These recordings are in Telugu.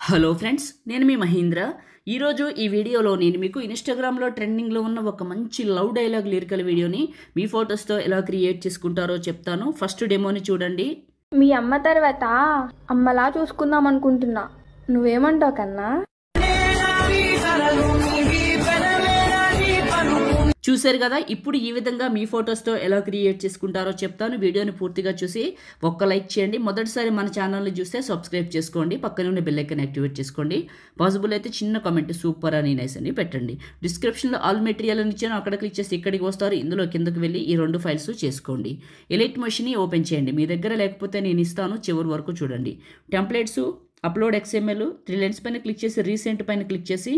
హలో ఫ్రెండ్స్, నేను మీ మహేంద్ర. ఈరోజు ఈ వీడియోలో నేను మీకు ఇన్‌స్టాగ్రామ్‌లో ట్రెండింగ్‌లో ఉన్న ఒక మంచి లవ్ డైలాగ్ లిరికల్ వీడియోని మీ ఫోటోస్‌తో ఎలా క్రియేట్ చేసుకుంటారో చెప్తాను. ఫస్ట్ డెమోని చూడండి. మీ అమ్మ తర్వాత అమ్మలా చూసుకుందాం అనుకుంటున్నా. నువ్వేమంటావు కన్నా? చూశారు కదా, ఇప్పుడు ఈ విధంగా మీ ఫోటోస్‌తో ఎలా క్రియేట్ చేసుకుంటారో చెప్తాను. వీడియోని పూర్తిగా చూసి ఒక్క లైక్ చేయండి. మొదటిసారి మన ఛానల్‌ని చూస్తే సబ్స్క్రైబ్ చేసుకోండి. పక్కనే ఉన్న బెల్ ఐకాన్ యాక్టివేట్ చేసుకోండి. పాసిబుల్ అయితే చిన్న కామెంట్ సూపర్ అని నైస్ అని పెట్టండి. డిస్క్రిప్షన్‌లో ఆల్ మెటీరియల్ అని ఇచ్చాను. అక్కడ క్లిక్ చేసి ఇక్కడికి వస్తారు. ఇందులో కిందకి వెళ్ళి ఈ 2 ఫైల్స్ చేసుకోండి. ఎలైట్ మోషన్‌ని ఓపెన్ చేయండి. మీ దగ్గర లేకపోతే నేను ఇస్తాను, చివరి వరకు చూడండి. టెంప్లెట్స్, అప్లోడ్ XML, 3 లైన్స్ పైన క్లిక్ చేసి రీసెంట్ పైన క్లిక్ చేసి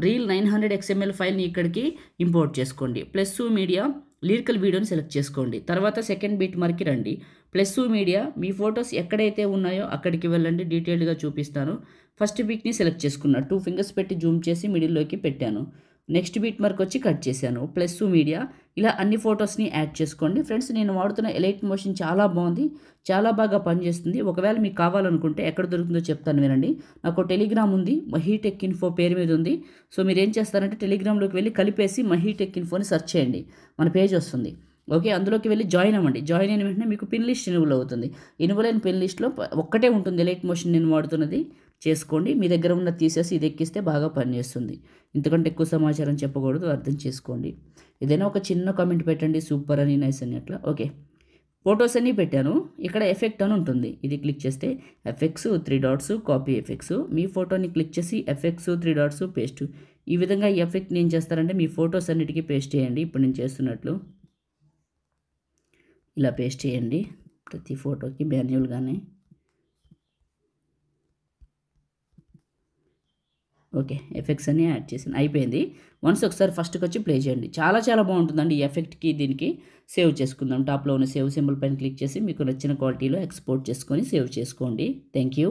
రీల్ 900 XML ఫైల్ని ఇక్కడికి ఇంపోర్ట్ చేసుకోండి. ప్లస్ మీడియా లిరికల్ వీడియోని సెలెక్ట్ చేసుకోండి. తర్వాత సెకండ్ బీట్ మార్క్కి రండి. ప్లస్ మీడియా మీ ఫొటోస్ ఎక్కడైతే ఉన్నాయో అక్కడికి వెళ్ళండి. డీటెయిల్డ్గా చూపిస్తాను. ఫస్ట్ బీట్ని సెలెక్ట్ చేసుకున్నా. 2 ఫింగర్స్ పెట్టి జూమ్ చేసి మిడిల్లోకి పెట్టాను. నెక్స్ట్ బీట్ మార్క్ వచ్చి కట్ చేశాను. ప్లస్ మీడియా ఇలా అన్ని ఫొటోస్ని యాడ్ చేసుకోండి. ఫ్రెండ్స్, నేను వాడుతున్న ఎలైట్ మోషన్ చాలా బాగుంది, చాలా బాగా పనిచేస్తుంది. ఒకవేళ మీకు కావాలనుకుంటే ఎక్కడ దొరుకుతుందో చెప్తాను వినండి. నాకు టెలిగ్రామ్ ఉంది, మహీటెక్ ఇన్ఫో పేరు మీద ఉంది. సో మీరు ఏం చేస్తారంటే టెలిగ్రామ్లోకి వెళ్ళి కలిపేసి మహీటెక్ ఇన్ఫోని సెర్చ్ చేయండి, మన పేజ్ వస్తుంది. ఓకే, అందులోకి వెళ్ళి జాయిన్ అవ్వండి. జాయిన్ అయిన వెంటనే మీకు పిన్ లిస్ట్ ఎనేబుల్ అవుతుంది. ఎనేబుల్ అయిన పిన్ లిస్ట్లో ఒక్కటే ఉంటుంది ఎలైట్ మోషన్ నేను వాడుతున్నది. చేసుకోండి. మీ దగ్గర ఉన్న తీసేసి ఇది ఎక్కిస్తే బాగా పనిచేస్తుంది. ఇంతకంటే ఎక్కువ సమాచారం చెప్పకూడదు, అర్థం చేసుకోండి. ఏదైనా ఒక చిన్న కామెంట్ పెట్టండి, సూపర్ అని నైస్ అని అట్లా. ఓకే, ఫొటోస్ అన్నీ పెట్టాను. ఇక్కడ ఎఫెక్ట్ అని ఉంటుంది, ఇది క్లిక్ చేస్తే ఎఫెక్ట్స్ 3 డాట్స్ కాపీ ఎఫెక్ట్స్. మీ ఫోటోని క్లిక్ చేసి ఎఫెక్ట్స్ 3 డాట్స్ పేస్ట్. ఈ విధంగా ఈ ఎఫెక్ట్ని ఏం చేస్తారంటే మీ ఫొటోస్ అన్నిటికీ పేస్ట్ చేయండి. ఇప్పుడు నేను చేస్తున్నట్లు ఇలా పేస్ట్ చేయండి ప్రతి ఫోటోకి మాన్యువల్గానే. ఓకే, ఎఫెక్ట్స్ అన్నీ యాడ్ చేసాను, అయిపోయింది. వన్స్ ఒకసారి ఫస్ట్కి వచ్చి ప్లే చేయండి. చాలా చాలా బాగుంటుందండి. ఈ ఎఫెక్ట్కి దీనికి సేవ్ చేసుకుందాం. టాప్లో ఉన్న సేవ్ సింబల్ పైన క్లిక్ చేసి మీకు నచ్చిన క్వాలిటీలో ఎక్స్పోర్ట్ చేసుకొని సేవ్ చేసుకోండి. Thank you.